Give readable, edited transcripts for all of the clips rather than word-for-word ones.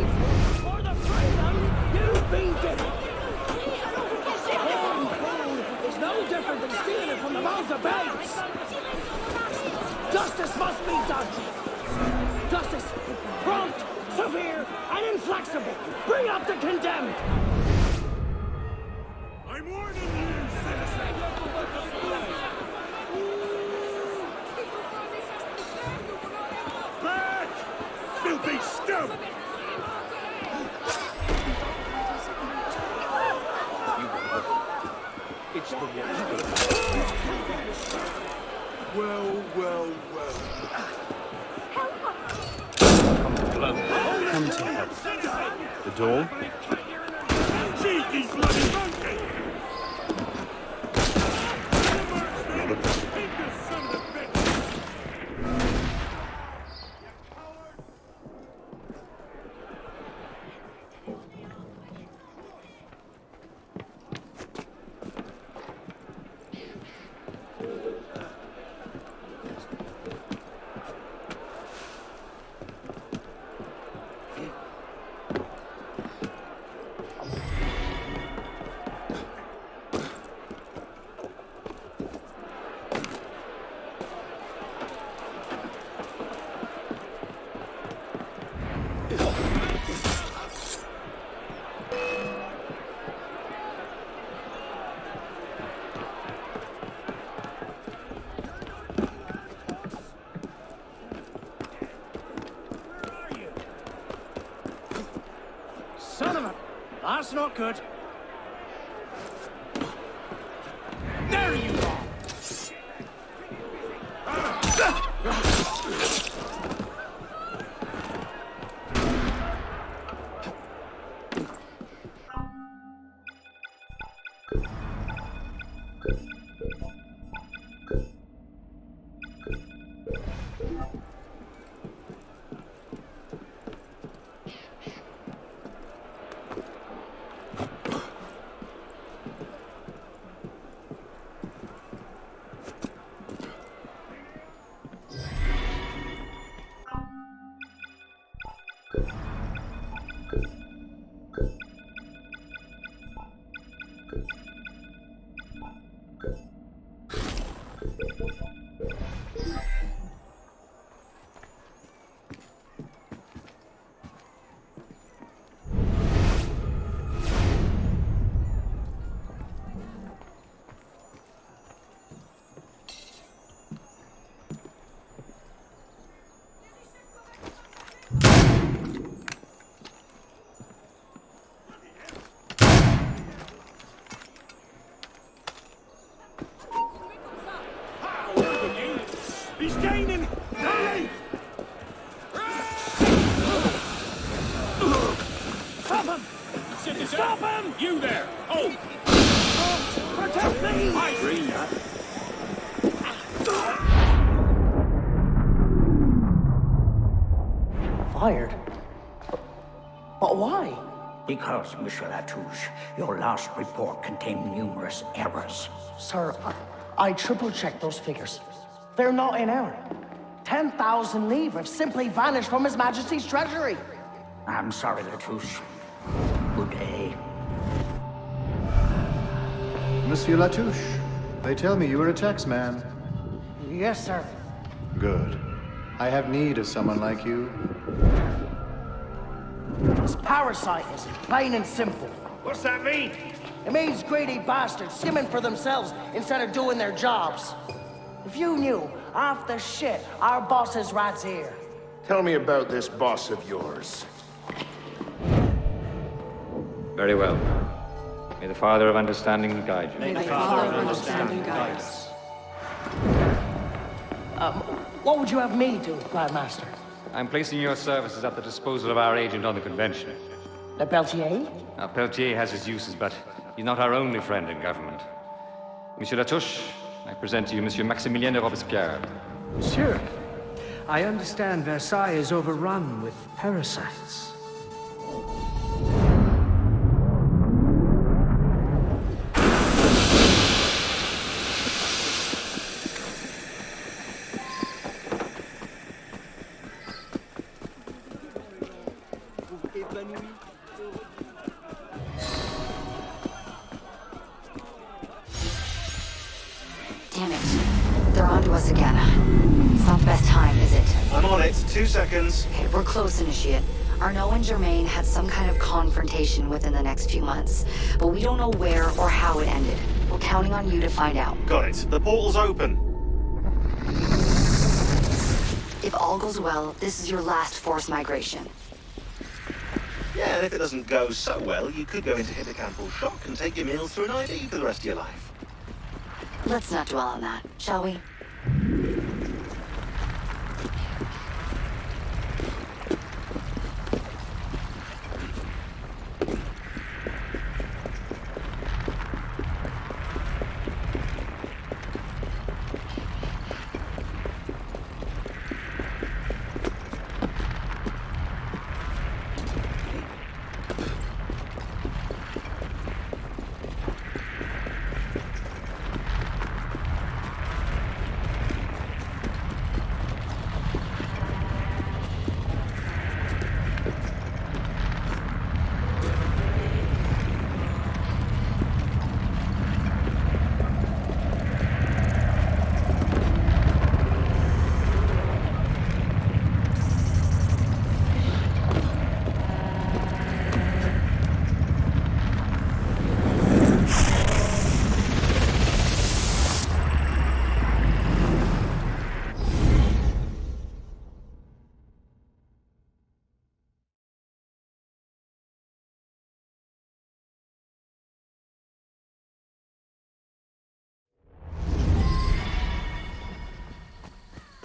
fight for the freedom you've been given. It's no different than stealing it from the mouths of babes. Justice must be done. Justice, prompt, severe, and inflexible. Bring up the condemned. I'm warning you, citizen! Back! Filthy scum! It's the one. Well, well, well. Come to blood. Come to hell. The door? Cheeky bloody monkey! Take this son of a bitch! Son of a... That's not good. There you are! He's gaining! Hurry! Stop him! Citizen! Stop him! You there! Oh! Protect me! I agree. Fired? But why? Because, Monsieur Latouche, your last report contained numerous errors. Sir, I triple-checked those figures. They're not in error. 10,000 livres have simply vanished from His Majesty's treasury. I'm sorry, Latouche. Good day. Monsieur Latouche, they tell me you are a taxman. Yes, sir. Good. I have need of someone like you. It's parasitism, plain and simple. What's that mean? It means greedy bastards skimming for themselves instead of doing their jobs. If you knew half the shit our bosses rats here. Tell me about this boss of yours. Very well. May the Father of Understanding guide you. May the Father of Understanding guide us. What would you have me do, Grand Master? I'm placing your services at the disposal of our agent on the convention. Le Peltier? Now, Peltier has his uses, but he's not our only friend in government. Monsieur Latouche, I present to you Monsieur Maximilien de Robespierre. Monsieur, I understand Versailles is overrun with parasites. Damn it. They're onto us again. It's not the best time, is it? I'm on it. 2 seconds. Okay, we're close, Initiate. Arnaud and Germain had some kind of confrontation within the next few months, but we don't know where or how it ended. We're counting on you to find out. Got it. The portal's open. If all goes well, this is your last forced migration. Yeah, and if it doesn't go so well, you could go into hippocampal shock and take your meals through an IV for the rest of your life. Let's not dwell on that, shall we?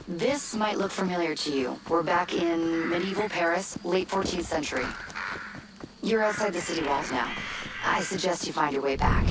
This might look familiar to you. We're back in medieval Paris, late 14th century. You're outside the city walls now. I suggest you find your way back.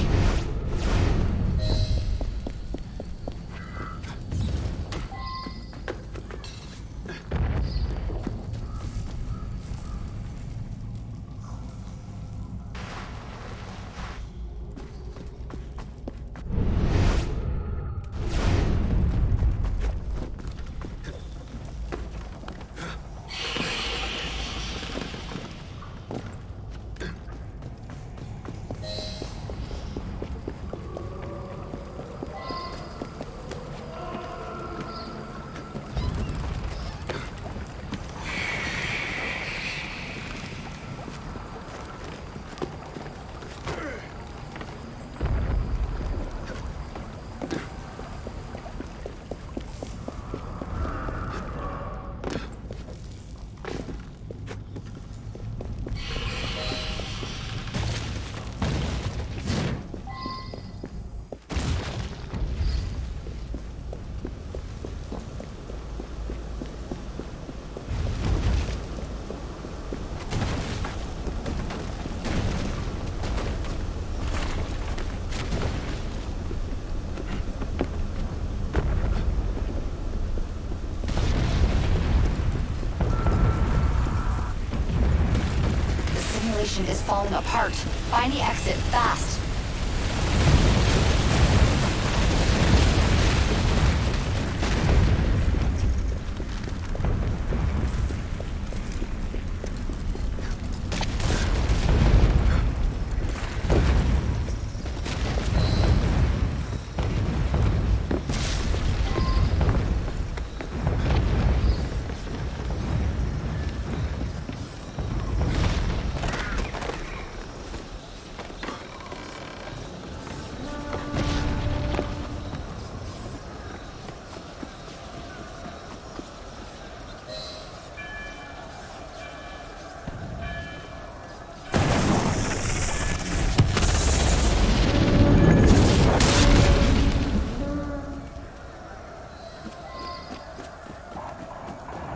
Is falling apart. Find the exit fast.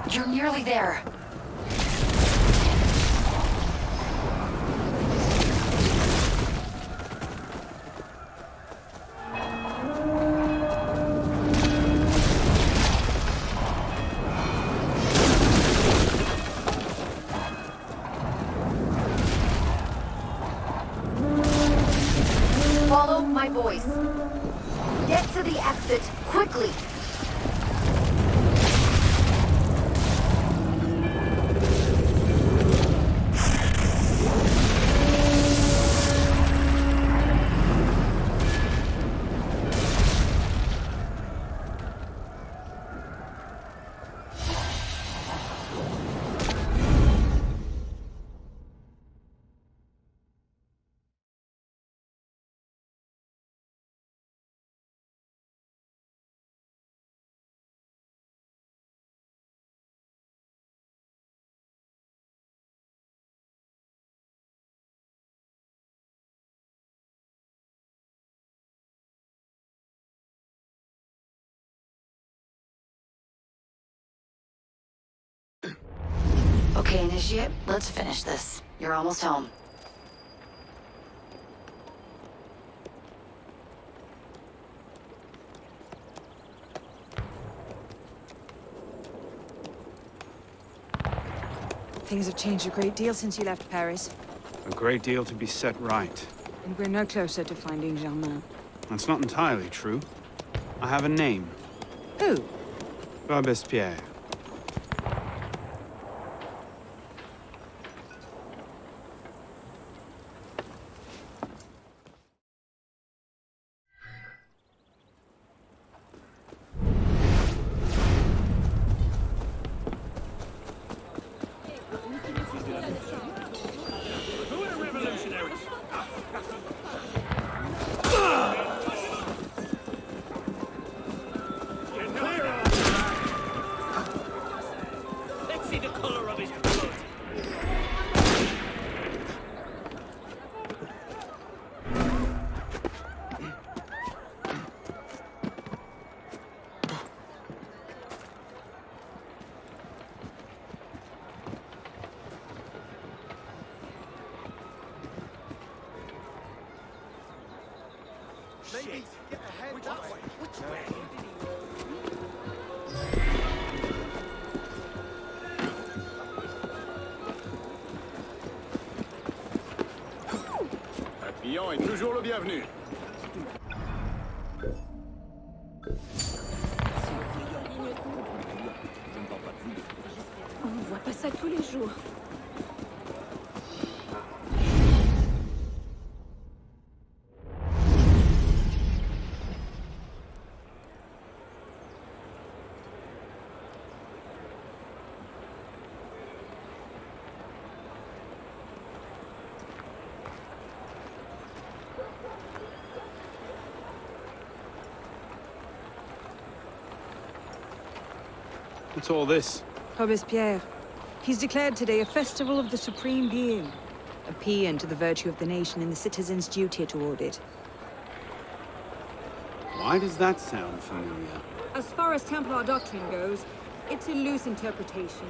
You're nearly there. Follow my voice. Get to the exit, quickly. Okay, Initiate, let's finish this. You're almost home. Things have changed a great deal since you left Paris, A great deal to be set right. and we're no closer to finding Germain. That's not entirely true. I have a name. Who? Robespierre. Who are the revolutionaries? Get clear! Let's see the color of his blood. Papillon est toujours le bienvenu. On voit pas ça tous les jours. What's all this? Robespierre. He's declared today a festival of the Supreme Being. A paean to the virtue of the nation and the citizens' duty toward it. Why does that sound familiar? As far as Templar doctrine goes, it's a loose interpretation.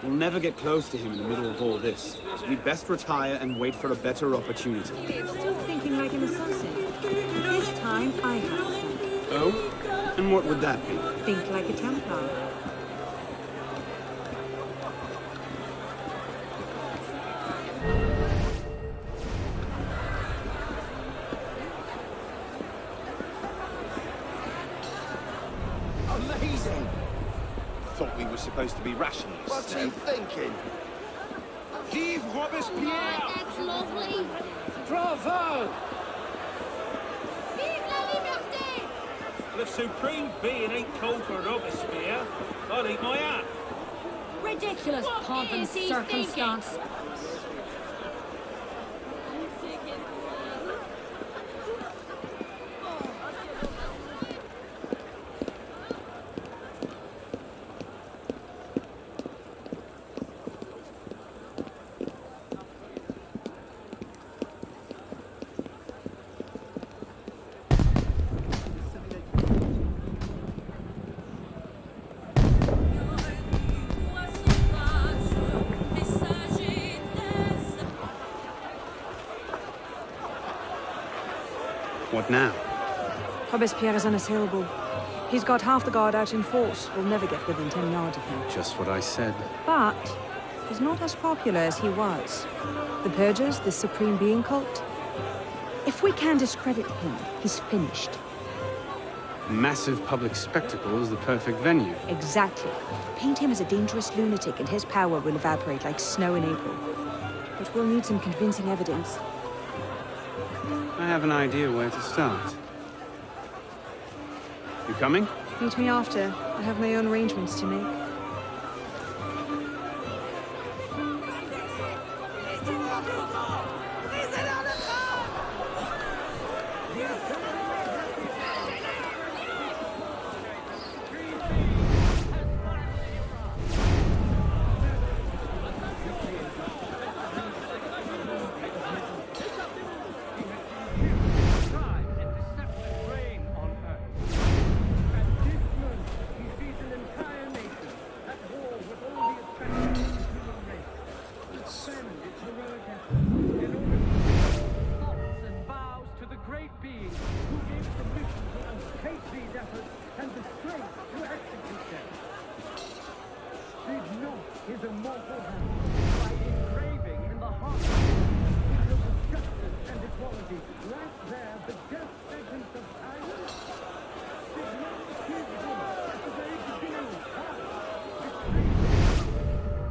We'll never get close to him in the middle of all this. We'd best retire and wait for a better opportunity. Still thinking like an assassin. This time, I have a plan. Oh? And what would that be? Think like a Templar. Amazing! Thought we were supposed to be rationalists. What's he thinking? Vive Robespierre! That's lovely. Bravo! Vive la liberté! The Supreme Being ain't called for Robespierre. I'll eat my hat. Ridiculous pomp and circumstance. What now? Robespierre is unassailable. He's got half the guard out in force. We'll never get within 10 yards of him. Just what I said. But he's not as popular as he was. The Purgers, the Supreme Being cult. If we can discredit him, he's finished. Massive public spectacle is the perfect venue. Exactly. Paint him as a dangerous lunatic and his power will evaporate like snow in April. But we'll need some convincing evidence. I have an idea where to start. You coming? Meet me after. I have my own arrangements to make. his immortal hand by engraving in the heart of justice and equality, right there, the death sentence of tyrants did not give them at the very beginning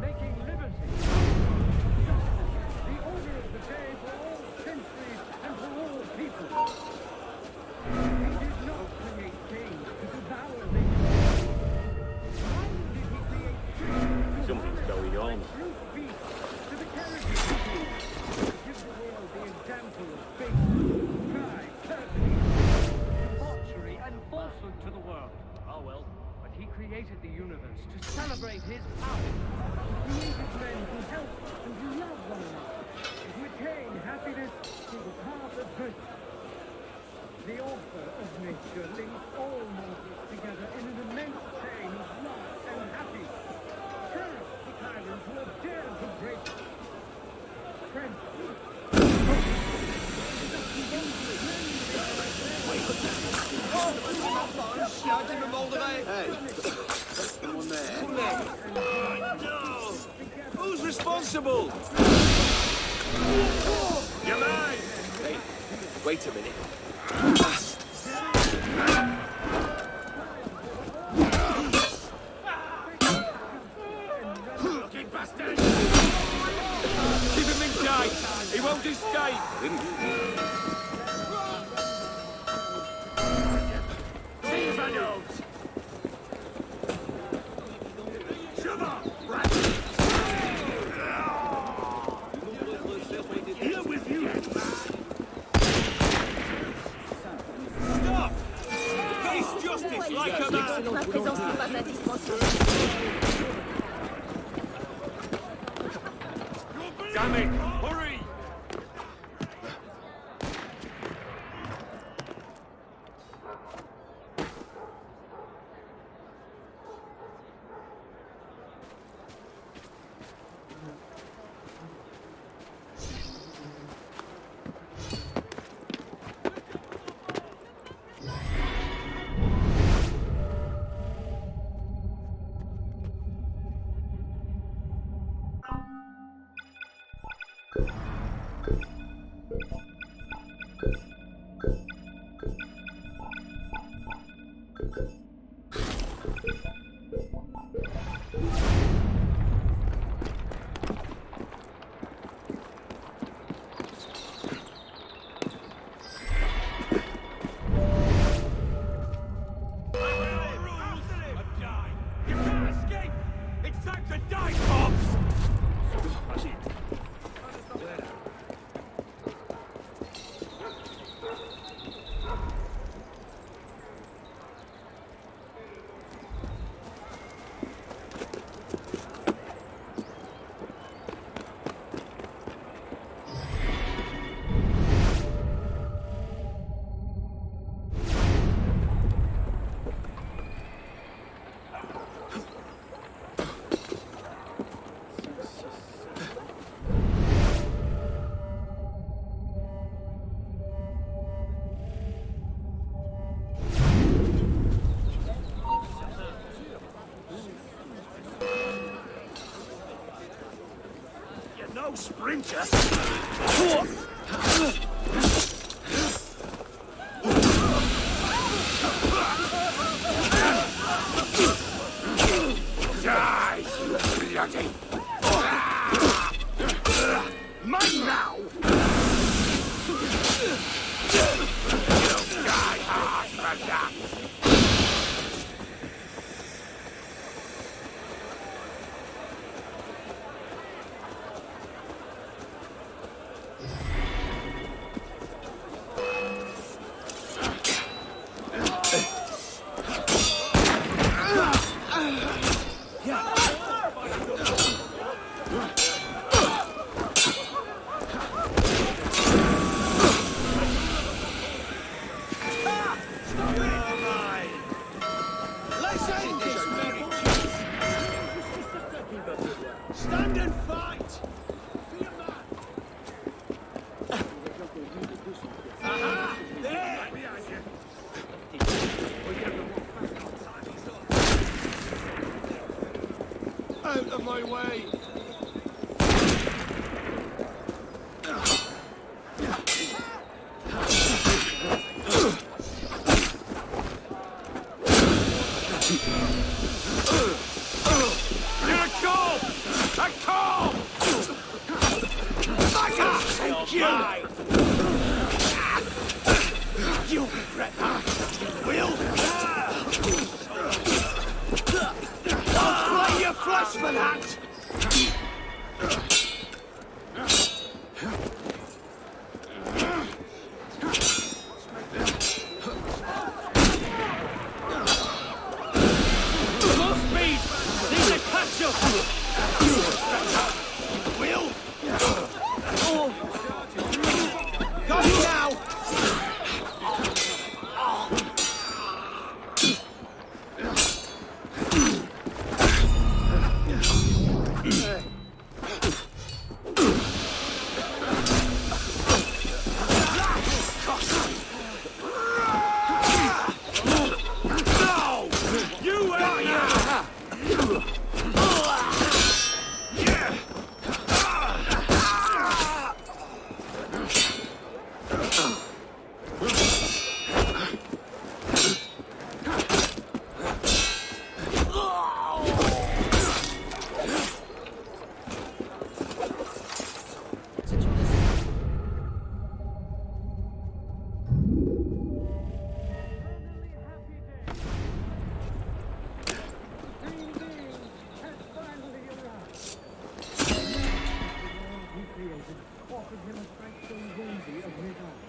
making liberty, justice, the order of the day for all centuries and for all people. He did not create change to devour nature. Why did he create change? Something's going on. To the carriages people. Give the world the example of faith, pride, perfidy, debauchery, and falsehood to the world. Oh well. But he created the universe to celebrate his power. He created men who help and who love one another, and who attain happiness through the path of virtue. The author of nature links all mortals together in an immense chain of love and happiness. Curse the tyrants who have dared to break it. Friends, Hey, come on there. No! Who's responsible? You're mine! Hey, wait a minute. Fucking bastard! Keep him in sight! He won't escape! Stefanos! Shove up! Here with you! Stop! Face justice like a man! Ma présence n'est pas indispensable. Damn it! Hurry! No sprinter! Die, you bloody! Mine now! You'll die hard for that! Stand and fight! Be a man! Aha! There! Out of my way! You're a call! A call! Thank you! You'll regret that. You will. I'll play your flesh for that! Full speed! Need to catch up! Will? Got you now! No! You ain't now!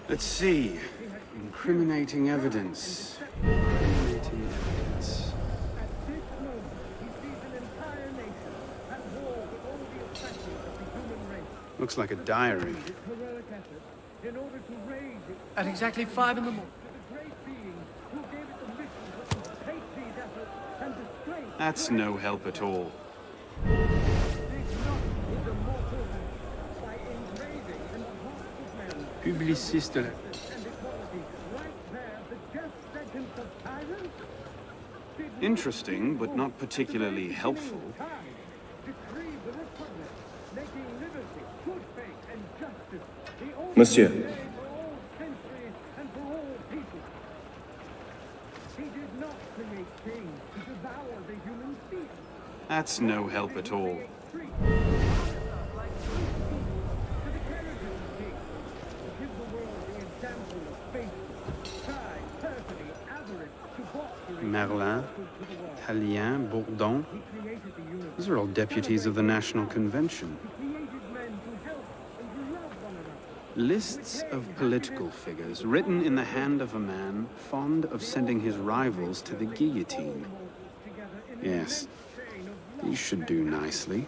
Let's see. Incriminating evidence. Incriminating evidence. Looks like a diary. At exactly 5 in the morning. That's no help at all. Publiciste de la... Interesting, but not particularly helpful. Monsieur. That's no help at all. Merlin, Tallien, Bourdon. These are all deputies of the National Convention. Lists of political figures written in the hand of a man fond of sending his rivals to the guillotine. Yes, these should do nicely.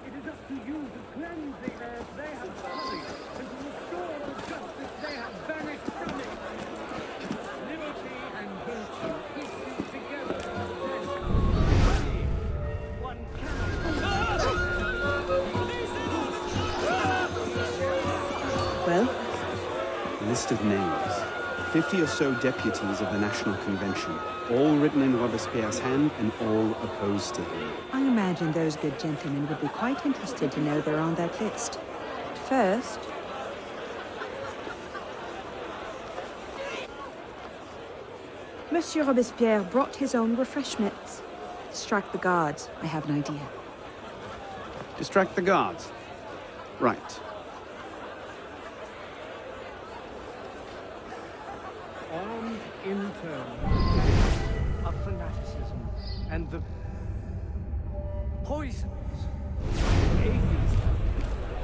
It is up to you to cleanse the earth they have sullied, and to restore the justice they have banished from it. Liberty and virtue issue together. One Well? List of names. 50 or so deputies of the National Convention, all written in Robespierre's hand and all opposed to him. I imagine those good gentlemen would be quite interested to know they're on that list. But first... Monsieur Robespierre brought his own refreshments. Distract the guards. I have an idea. Distract the guards. Right. armed interns of fanaticism and the poisons of atheism.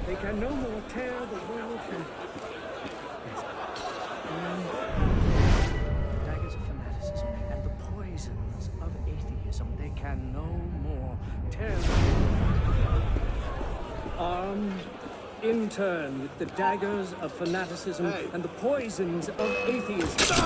They can no more tear the world from daggers of fanaticism and the poisons of atheism. They can no more tear the world. Armed in turn with the daggers of fanaticism and the poisons of atheism.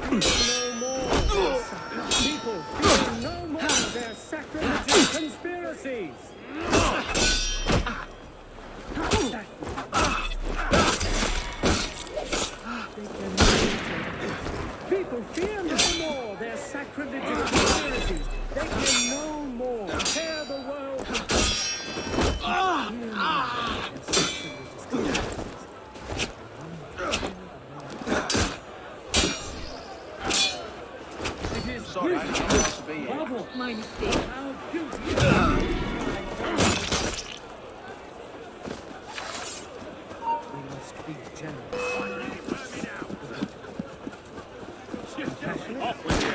fear no more. People fear no more their sacrilegious conspiracies. People fear no more their sacrilegious conspiracies. They can no more tear the world Sorry, I didn't want to be here. Bravo, my mistake. How guilty. We must be generous. Off with you.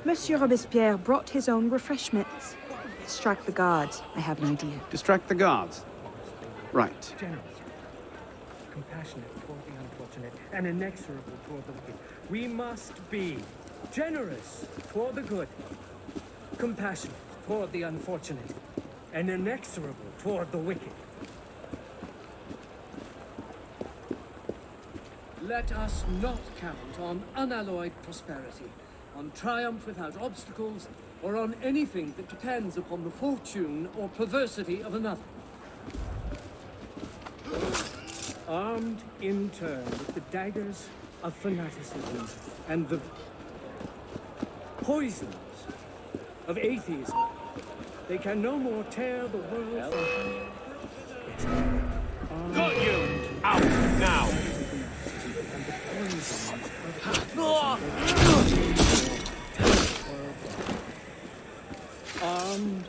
Monsieur Robespierre brought his own refreshments. Distract the guards. I have an idea. Distract the guards. Right. Generous, compassionate toward the unfortunate, and inexorable toward the wicked. We must be generous toward the good, compassionate toward the unfortunate, and inexorable toward the wicked. Let us not count on unalloyed prosperity, on triumph without obstacles, or on anything that depends upon the fortune or perversity of another. Armed in turn with the daggers of fanaticism and the poisons of atheism, they can no more tear the world from... Got you! Out now! Armed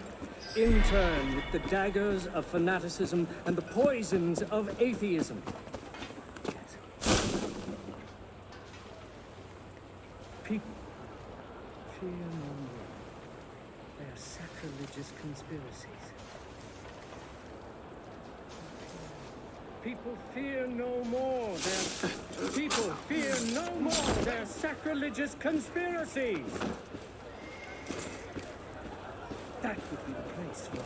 in turn with the daggers of fanaticism and the poisons of atheism. People fear no more their sacrilegious conspiracies. People fear no more their... People fear no more their sacrilegious conspiracies! That would be the place for...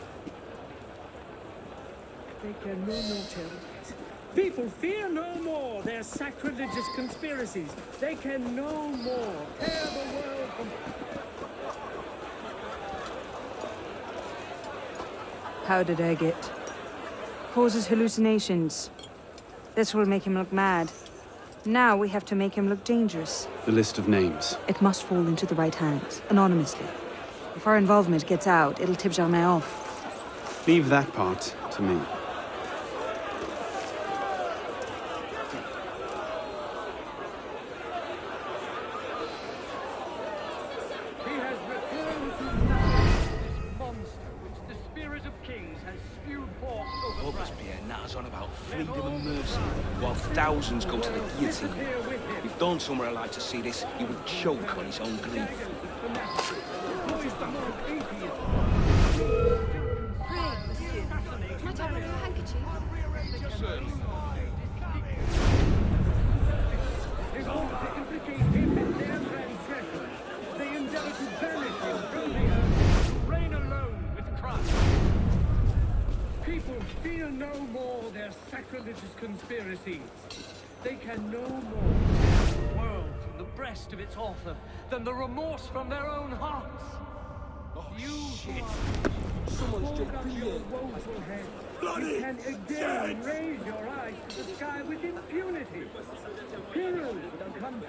They can no more tell it. People fear no more their sacrilegious conspiracies. They can no more tear the world from... How did I get? Causes hallucinations. This will make him look mad. Now we have to make him look dangerous. The list of names. It must fall into the right hands, anonymously. If our involvement gets out, it'll tip Germain off. Leave that part to me. He has returned to life, this monster which the spirit of kings has spewed forth over Robespierre natters on about freedom and mercy, while thousands go to the guillotine. If Don somewhere alive to see this, he would choke on his own grief. Might I borrow your handkerchief? In order to implicate him in their transgression, they endeavor to banish him from the earth, to reign alone with Christ. People fear no more their sacrilegious conspiracies. They can no more tear the world from the breast of its author than the remorse from their own hearts. You shit! Someone's just your woeful head. You can again raise your eyes to the sky with impunity. Heroes of the country.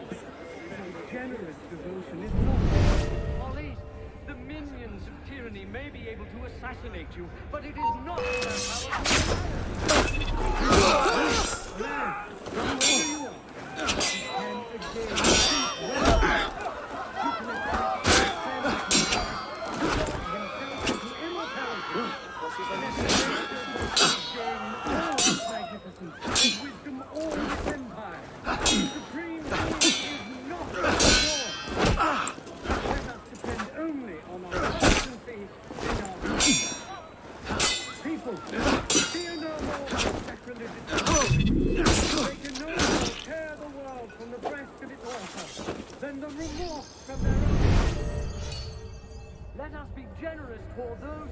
Generous devotion is not. Police, the minions of tyranny may be able to assassinate you, but it is not their power to from where you are. You can again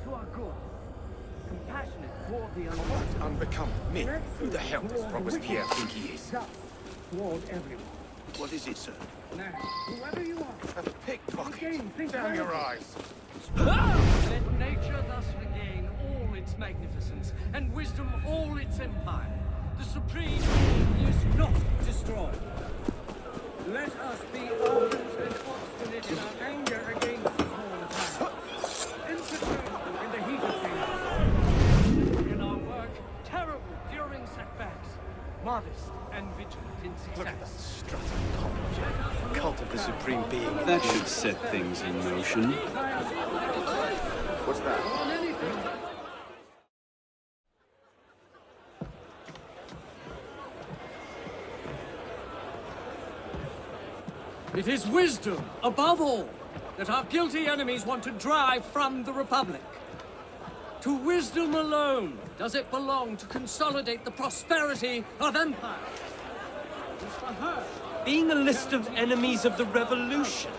to our good. Compassionate toward the unfortunate. Unbecoming. Me? Who the hell does Robespierre think he is? Just toward everyone. What is it, sir? Now, whoever you are, A pickpocket. again, think Damn your well. eyes. Let nature thus regain all its magnificence, and wisdom all its empire. The supreme being is not destroyed. Let us be ardent and obstinate in our anger against the smaller powers. Imperturbable in the heat of things. In our work, terrible during setbacks. Modest and vigilant in success. Look at that strutting cockroach. Cult of the supreme being. That should set things in motion. What's that? It is wisdom, above all, that our guilty enemies want to drive from the Republic. To wisdom alone does it belong to consolidate the prosperity of empire. And for her, being a list of enemies of the revolution.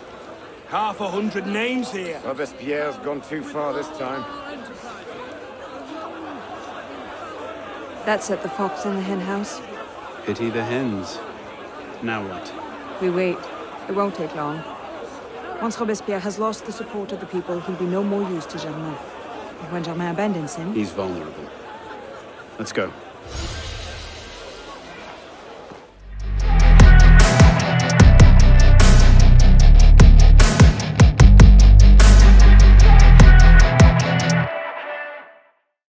100 names here. Robespierre's gone too far this time. That's at the Fox and the Hen House. Pity the hens. Now what? We wait. It won't take long. Once Robespierre has lost the support of the people, he'll be no more use to Germain. And when Germain abandons him... He's vulnerable. Let's go.